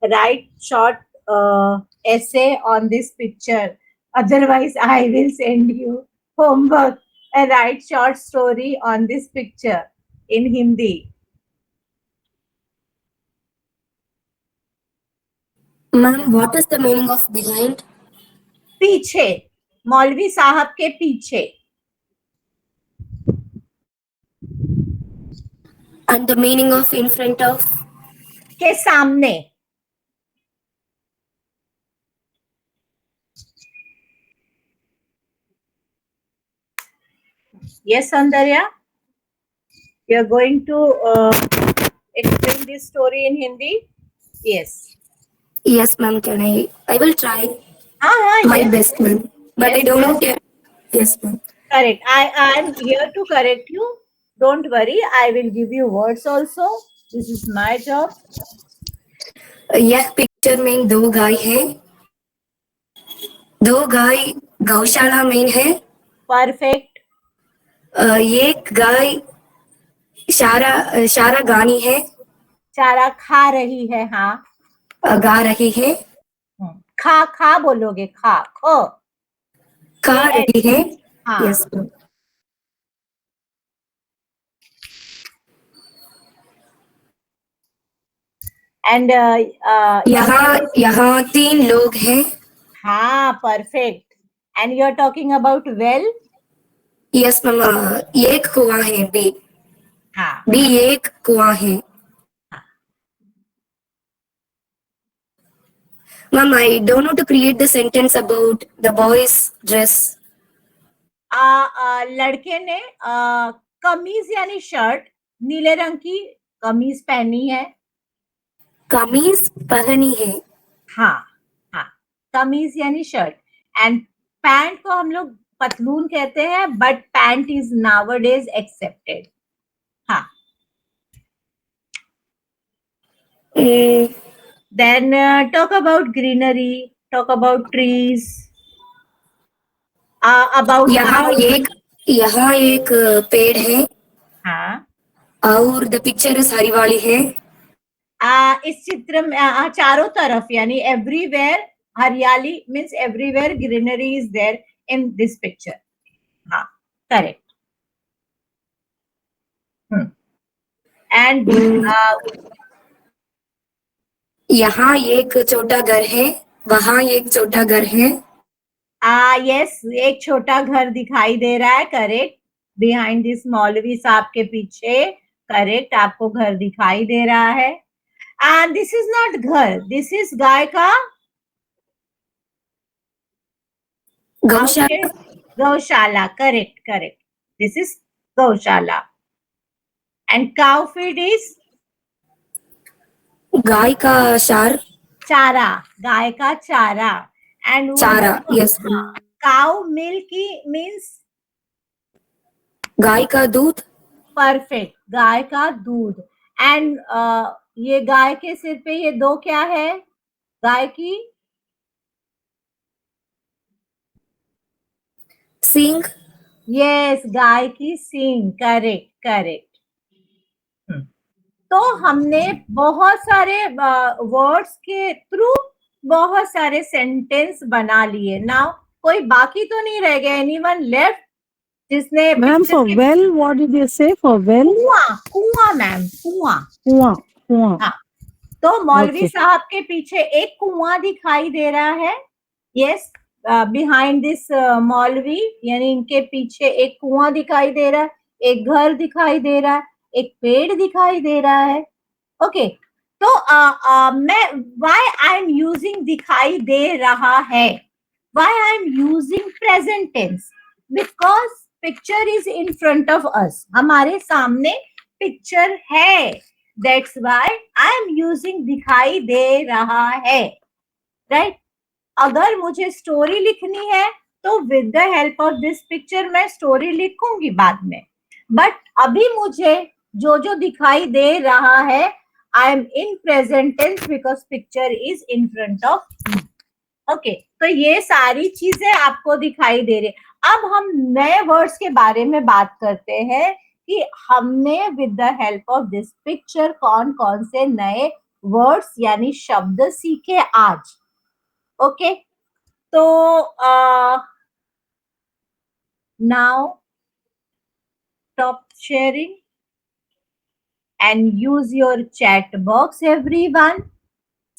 Write short essay on this picture. Otherwise, I will send you homework. Write short story on this picture in Hindi. Ma'am, what is the meaning of behind? पीछे, मौलवी साहब के पीछे। And the meaning of in front of? के सामने। Yes, Sandarya, you are going to explain this story in Hindi? Yes. Yes, ma'am. Can I? I will try my Yes. best, ma'am. But Yes. I don't know. Yes, ma'am. Correct. I am here to correct you. Don't worry. I will give you words also. This is my job. यह picture में दो गाय है। दो गाय गौशाला में है। Perfect. एक गाय शारा गानी है। चारा खा रही है, हाँ। गा रही है। खा खा बोलोगे, खा खो। खा रही है। हाँ। Yes, ma'am. And यहाँ तीन लोग हैं। हाँ, perfect. And you are talking about well? Yes, ma'am. एक कुआं है, बी। हाँ। बी एक कुआं है। Ma'am, I don't know to create the sentence about the boy's dress. लड़के ने कमीज यानी शर्ट, नीले रंग की कमीज पहनी है। कमीज पहनी है। हाँ हाँ, कमीज यानी शर्ट। एंड पैंट को हम लोग पतलून कहते हैं, but pant is nowadays accepted. हाँ। Then talk about greenery, talk about trees, about यहाँ एक पेड़ है। हाँ। और द पिक्चर इज हरिवाली है। इस चित्र में चारों तरफ यानी एवरीवेयर हरियाली, means everywhere greenery is there in this picture. हाँ, करेक्ट। एंड यहाँ एक छोटा घर है, वहाँ एक छोटा घर है। यस, एक छोटा घर दिखाई दे रहा है, करेक्ट। बिहाइंड दिस मौलवी साहब के पीछे, करेक्ट, आपको घर दिखाई दे रहा है। एंड दिस इज नॉट घर, दिस इज गाय का गौशाला। गौशाला, करेक्ट करेक्ट, दिस इज गौशाला। And cow feed is guy का चारा, गाय का चारा। एंड चारा, यस। काउ मिल्क मीन्स गाय का दूध। परफेक्ट, गाय का दूध। एंड ये गाय के सिर पे ये दो क्या है, गाय की सींग। यस, गाय की सींग, करेक्ट करेक्ट। तो हमने बहुत सारे वर्ड्स के थ्रू बहुत सारे सेंटेंस बना लिए। नाउ कोई बाकी तो नहीं रह गया? एनीवन लेफ्ट जिसने? Ma'am for well what did you say? For well? कुआं, कुआं मैम, कुआं। कुआं, कुआं। हाँ, तो मौलवी Okay. साहब के पीछे एक कुआं दिखाई दे रहा है। यस, बिहाइंड दिस मौलवी, यानी इनके पीछे एक कुआं दिखाई दे रहा है, एक घर दिखाई दे रहा है, एक पेड़ दिखाई दे रहा है। ओके, तो मैं व्हाई आई एम यूजिंग दिखाई दे रहा है, why I am using present tense? Because picture is in front of us, हमारे सामने पिक्चर है, that's why I am using दिखाई दे रहा है, राइट? अगर मुझे स्टोरी लिखनी है तो with the help of this picture मैं स्टोरी लिखूंगी बाद में, बट अभी मुझे जो जो दिखाई दे रहा है I am in present tense because picture is in front of me. Okay, तो ये सारी चीजें आपको दिखाई दे रही। अब हम नए वर्ड्स के बारे में बात करते हैं कि हमने with the help of this picture कौन कौन से नए वर्ड्स यानी शब्द सीखे आज। ओके, तो now stop sharing and use your chat box everyone.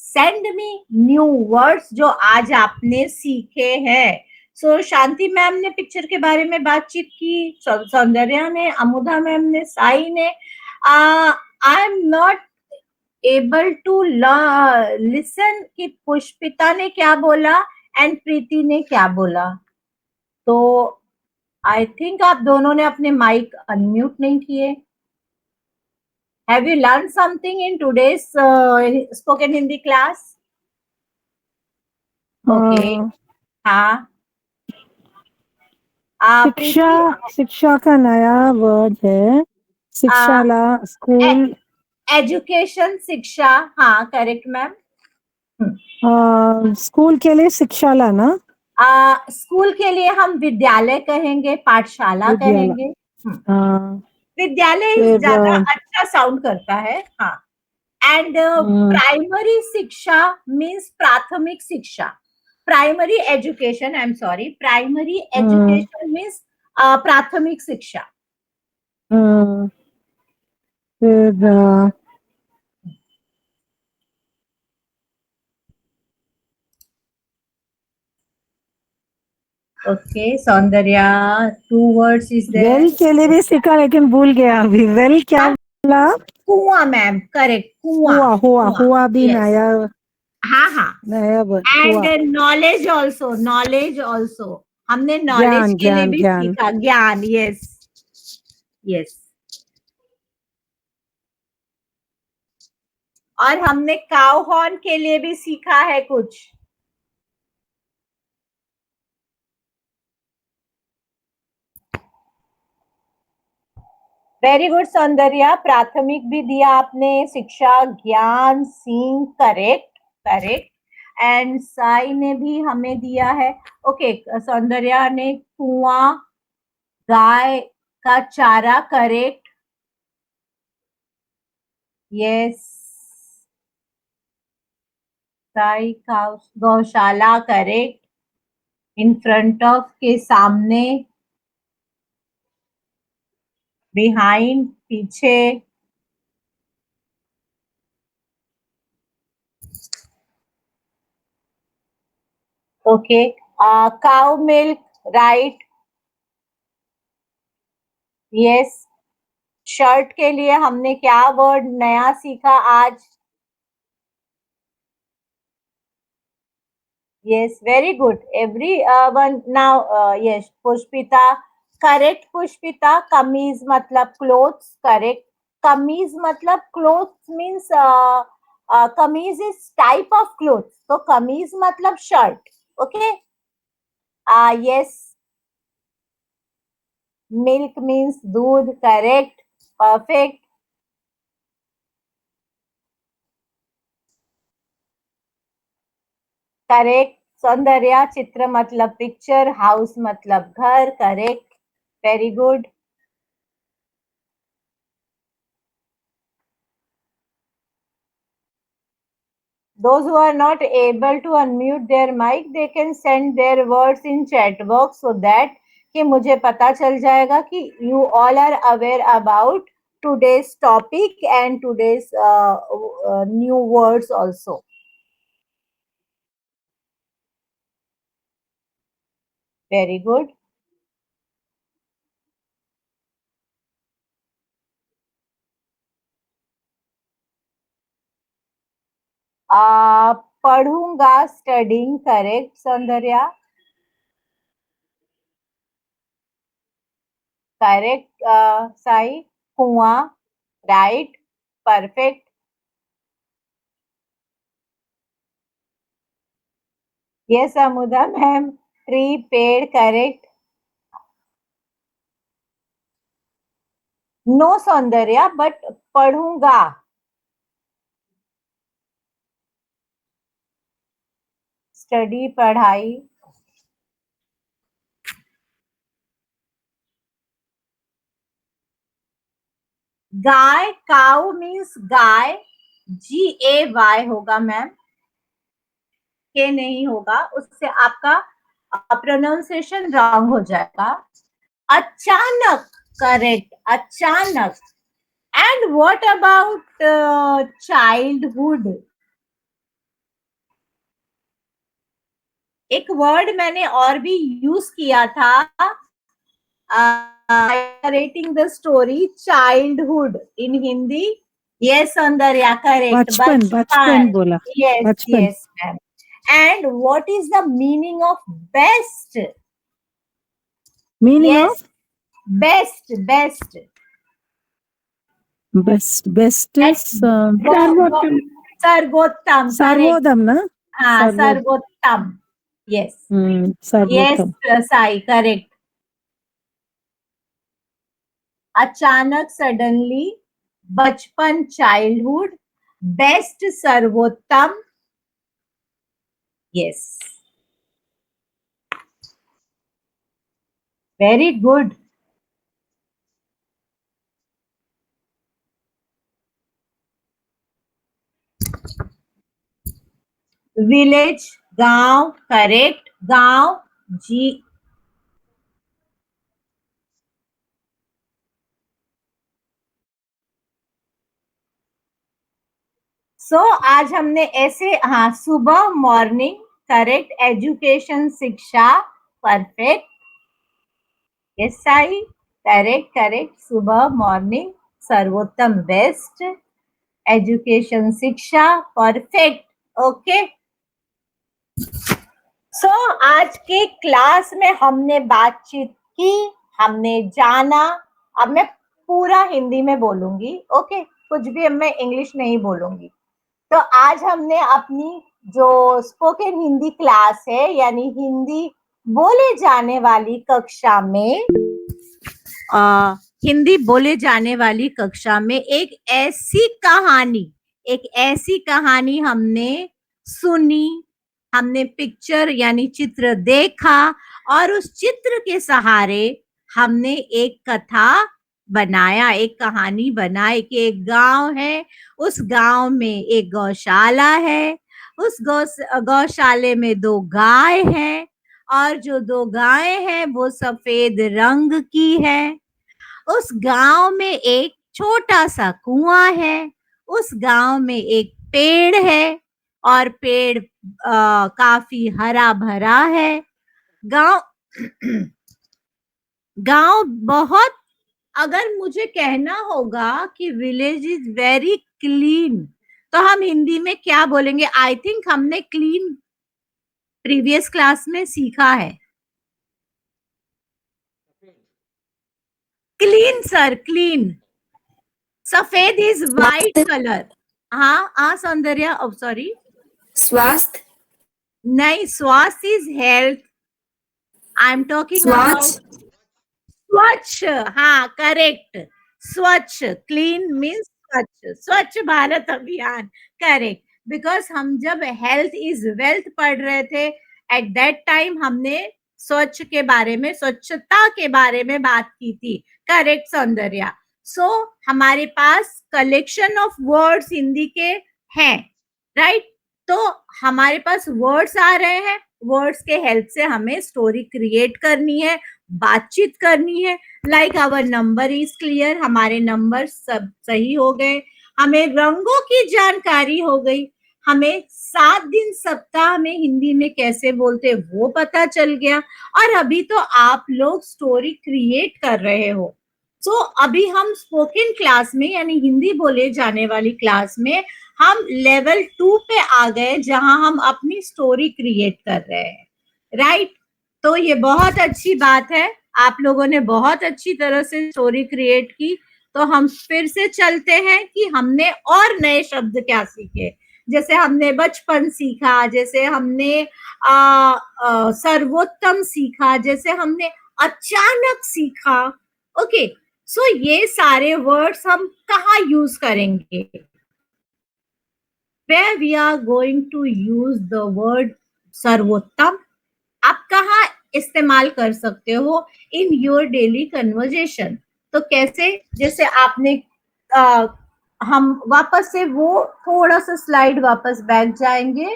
Send me new words जो आज आपने सीखे हैं। सो शांति मैम ने पिक्चर के बारे में बातचीत की, सौंदर्या ने, अमुदा मैम ने, साई ने। I am not able to listen कि पुष्पिता ने क्या बोला एंड प्रीति ने क्या बोला। तो आई थिंक आप दोनों ने अपने माइक अनम्यूट नहीं किए। Have you learned something in today's spoken Hindi class? Okay. हाँ। शिक्षा, शिक्षा का नया वर्ड है शिक्षाला, स्कूल, एजुकेशन, शिक्षा। हाँ, करेक्ट मैम। स्कूल के लिए शिक्षाला ना, स्कूल के लिए हम विद्यालय कहेंगे, पाठशाला कहेंगे। विद्यालय ज्यादा अच्छा साउंड करता है। हाँ, एंड प्राइमरी शिक्षा मीन्स प्राथमिक शिक्षा, primary education, I am sorry, primary education means प्राथमिक शिक्षा। फिर okay, Soundarya, 2 words is there. Well के लिए भी सीखा लेकिन भूल गया अभी। वेल क्या बोला? कुआं मैम, करेक्ट, कुआं। हुआ भी yes. नया, हाँ हाँ, नया word. And knowledge also, knowledge also, हमने नॉलेज के लिए भी सीखा, ज्ञान। यस यस, और हमने काउ हॉर्न के लिए भी सीखा है कुछ। वेरी गुड सौंदर्या, प्राथमिक भी दिया आपने, शिक्षा, ज्ञान, सींग, करेक्ट करेक्ट। एंड साई ने भी हमें दिया है। ओके, सौंदर्या ने कुआं, गाय का चारा, करेक्ट। यस, साई गौशाला, करेक्ट। इन फ्रंट ऑफ के सामने, बिहाइंड पीछे। Okay, cow milk, right. Yes, shirt के लिए हमने क्या वर्ड नया सीखा आज? Yes, very good every one. Now yes, Pushpita, correct Pushpita. कमीज मतलब क्लोथ्स, करेक्ट। कमीज मतलब क्लोथ्स मीन्स कमीज इज टाइप ऑफ क्लोथ्स, तो कमीज मतलब shirt. Okay, yes, milk means दूध, करेक्ट, परफेक्ट। करेक्ट सौंदर्या, चित्र मतलब पिक्चर, हाउस मतलब घर, correct, very good. Those who are not able to unmute their mic, they can send their words in chat box so that कि मुझे पता चल जाएगा कि you all are aware about today's topic and today's new words also. Very good. पढ़ूंगा, studying, correct Soundarya, correct Sai. कुआं, right, perfect. Yes Amudha ma'am, tree, पेड़, correct. No Soundarya, but पढ़ूंगा, स्टडी पढ़ाई, गाय, काउ मीन्स गाय, GAY होगा मैम, के नहीं होगा, उससे आपका प्रोनाउंसिएशन रॉन्ग हो जाएगा। अचानक, करेक्ट, अचानक। And what about childhood? एक वर्ड मैंने और भी यूज किया था narrating the story, childhood in Hindi. Yes, Sandhya, correct. बचपन बोला, Yes, बचपन। yes, ma'am. And what is the meaning of best? Meaning Yes, of best, best. best is Sarvottam. Sarvottam. correct. Sarvodam, na? हाँ, Sarvottam. Sarvottam. Yes. Yes, Sarvodam. Sai, correct. अचानक, suddenly, बचपन, childhood, best, सर्वोत्तम। Yes, very good. Village, गांव, correct, गांव, जी। आज हमने ऐसे, हाँ, सुबह, मॉर्निंग, करेक्ट, एजुकेशन, शिक्षा, perfect. Yes Sai, correct, correct, सुबह, मॉर्निंग, सर्वोत्तम, बेस्ट, एजुकेशन, शिक्षा, परफेक्ट। ओके, आज के क्लास में हमने बातचीत की, हमने जाना। अब मैं पूरा हिंदी में बोलूंगी, ओके, कुछ भी अब मैं इंग्लिश नहीं बोलूंगी। तो आज हमने अपनी जो स्पोकन हिंदी क्लास है, यानी हिंदी बोले जाने वाली कक्षा में, हिंदी बोले जाने वाली कक्षा में एक ऐसी कहानी हमने सुनी, हमने पिक्चर यानी चित्र देखा, और उस चित्र के सहारे हमने एक कथा बनाया, एक कहानी बनाई कि एक गांव है, उस गांव में एक गौशाला है, उस गौशाले में 2 गाय हैं, और जो 2 गाय हैं वो सफेद रंग की है। उस गांव में एक छोटा सा कुआं है, उस गांव में एक पेड़ है, और पेड़ काफी हरा भरा है। गांव गांव बहुत, अगर मुझे कहना होगा कि विलेज इज वेरी क्लीन, तो हम हिंदी में क्या बोलेंगे? आई थिंक हमने क्लीन प्रीवियस क्लास में सीखा है। Clean sir, clean. सफेद इज वाइट कलर। हाँ सौंदर्य, सॉरी, स्वास्थ्य, नहीं, स्वास्थ्य is health. I am talking about स्वच्छ। हाँ, करेक्ट, स्वच्छ, क्लीन मीन्स स्वच्छ, स्वच्छ भारत अभियान, करेक्ट। बिकॉज हम जब हेल्थ इज वेल्थ पढ़ रहे थे, एट दैट टाइम हमने स्वच्छ के बारे में, स्वच्छता के बारे में बात की थी, करेक्ट सौंदर्या। हमारे पास कलेक्शन ऑफ वर्ड्स हिंदी के हैं, राइट? तो हमारे पास वर्ड्स आ रहे हैं, वर्ड्स के हेल्प से हमें स्टोरी क्रिएट करनी है, बातचीत करनी है। Like our number is clear, हमारे नंबर सब सही हो गए, हमें रंगों की जानकारी हो गई, हमें 7 दिन सप्ताह में हिंदी में कैसे बोलते वो पता चल गया, और अभी तो आप लोग स्टोरी क्रिएट कर रहे हो। अभी हम स्पोकन क्लास में, यानी हिंदी बोले जाने वाली क्लास में, हम लेवल 2 पे आ गए, जहां हम अपनी स्टोरी क्रिएट कर रहे हैं, राइट? तो ये बहुत अच्छी बात है, आप लोगों ने बहुत अच्छी तरह से स्टोरी क्रिएट की। तो हम फिर से चलते हैं कि हमने और नए शब्द क्या सीखे। जैसे हमने बचपन सीखा, जैसे हमने सर्वोत्तम सीखा, जैसे हमने अचानक सीखा। ओके, ये सारे वर्ड्स हम कहाँ यूज करेंगे? Where we are going to use the word सर्वोत्तम आप कहाँ इस्तेमाल कर सकते हो इन योर डेली कन्वर्जेशन? तो कैसे, जैसे आपने हम वापस से वो थोड़ा सा स्लाइड वापस बैक जाएंगे,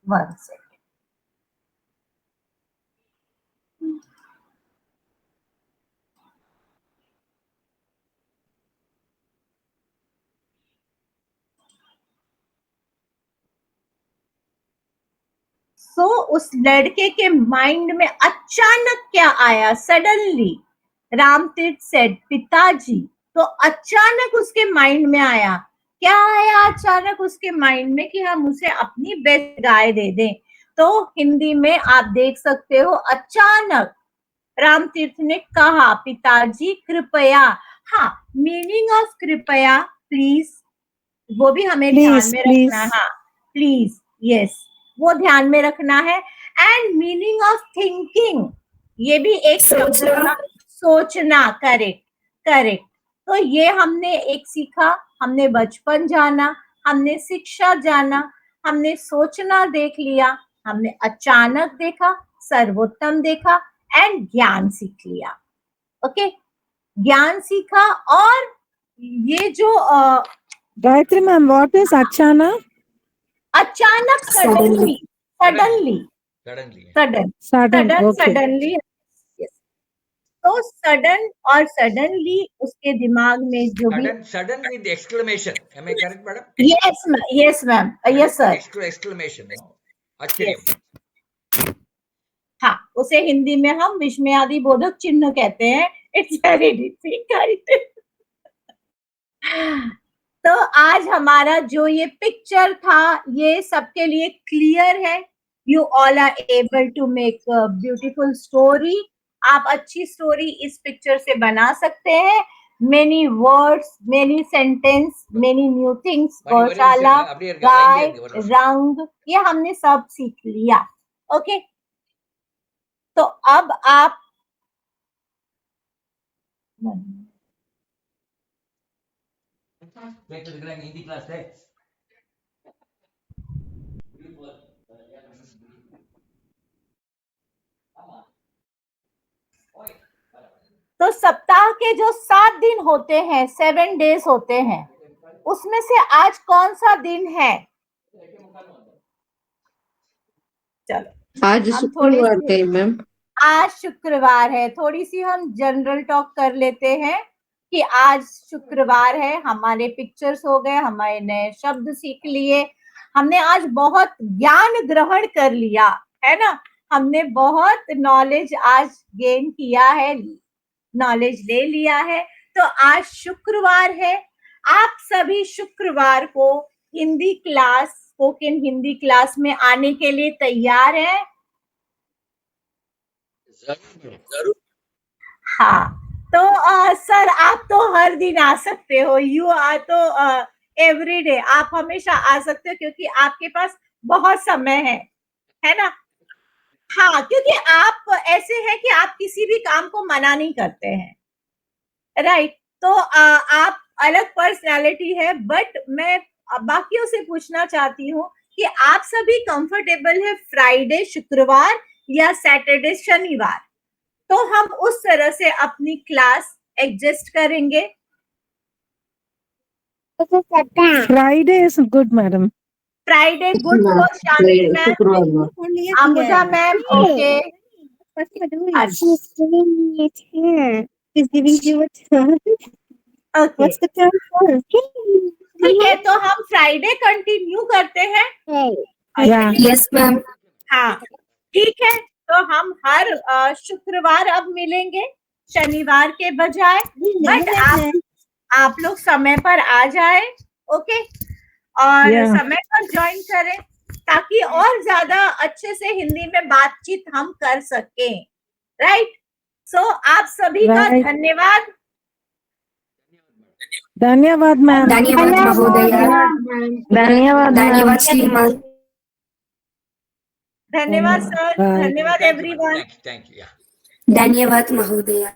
1 सेकंड। सो उस लड़के के माइंड में अचानक क्या आया? सडनली रामतीर्थ सेड पिताजी। तो अचानक उसके माइंड में आया, क्या आया अचानक उसके माइंड में? कि हम उसे अपनी बेस्ट गाय दे दें। तो हिंदी में आप देख सकते हो, अचानक रामतीर्थ ने कहा पिताजी कृपया। हाँ, मीनिंग ऑफ कृपया प्लीज वो भी हमें ध्यान में रखना है। हाँ, प्लीज, यस, वो ध्यान में रखना है। एंड मीनिंग ऑफ थिंकिंग, ये भी एक शब्द था, सोचना। Correct, correct. तो ये हमने एक सीखा, हमने बचपन जाना, हमने शिक्षा जाना, हमने सोचना देख लिया, हमने अचानक देखा, सर्वोत्तम देखा एंड ज्ञान सीख लिया। ओके, ज्ञान सीखा। और ये जो Gayatri ma'am, what is Achana? अचानक, suddenly, suddenly, Suddenly. Sudden. Okay. Suddenly. तो सडन और सडनली उसके दिमाग में जो भी Sudden with exclamation. Am I correct, madam? Yes ma'am, yes sir. Exclamation. No. आश्चर्य। हाँ, उसे हिंदी में हम विस्मयादि बोधक चिन्ह कहते हैं। It's very difficult. तो आज हमारा जो ये पिक्चर था, ये सबके लिए क्लियर है। You all are able to make a beautiful story. आप अच्छी स्टोरी इस पिक्चर से बना सकते हैं। Many words, many sentence, many new things, गौशाला, गाय, रंग, ये हमने सब सीख लिया। ओके, तो अब आप हिंदी क्लास है। तो सप्ताह के जो 7 दिन होते हैं, 7 डेज होते हैं, उसमें से आज कौन सा दिन है? चलो, आज शुक्रवार है मैम। आज शुक्रवार है। थोड़ी सी हम जनरल टॉक कर लेते हैं कि आज शुक्रवार है। हमारे पिक्चर्स हो गए, हमारे नए शब्द सीख लिए, हमने आज बहुत ज्ञान ग्रहण कर लिया, है ना? हमने बहुत नॉलेज आज गेन किया है, नॉलेज ले लिया है। तो आज शुक्रवार है। आप सभी शुक्रवार को Hindi class, spoken Hindi class में आने के लिए तैयार हैं? जरूर। हाँ, तो सर आप तो हर दिन आ सकते हो, यू आर तो एवरीडे, आप हमेशा आ सकते हो क्योंकि आपके पास बहुत समय है ना? हाँ, क्योंकि आप ऐसे हैं कि आप किसी भी काम को मना नहीं करते हैं, राइट? तो आप अलग पर्सनालिटी है। बट मैं बाकियों से पूछना चाहती हूँ कि आप सभी कंफर्टेबल है फ्राइडे शुक्रवार या सैटरडे शनिवार? तो हम उस तरह से अपनी क्लास एडजस्ट करेंगे। Friday is good, madam. Friday good for Shanti ma'am, Amudha ma'am, okay. She's giving me a chair. She's giving you a chair. Okay, What's the chair for? ठीक है, तो हम फ्राइडे कंटिन्यू करते हैं। Yeah. Yes ma'am. हाँ, ठीक है, तो हम हर शुक्रवार अब मिलेंगे, शनिवार के बजाय। बट आप लोग समय पर आ जाए, ओके, और Yeah. समय पर ज्वाइन करें ताकि और ज्यादा अच्छे से हिंदी में बातचीत हम कर सकें, राइट? सो आप सभी का Right. धन्यवाद। धन्यवाद मैम। धन्यवाद महोदय। धन्यवाद धन्यवाद श्रीमान। धन्यवाद सर, Bye. धन्यवाद एवरीवन। Thank you. Yeah. धन्यवाद महोदय।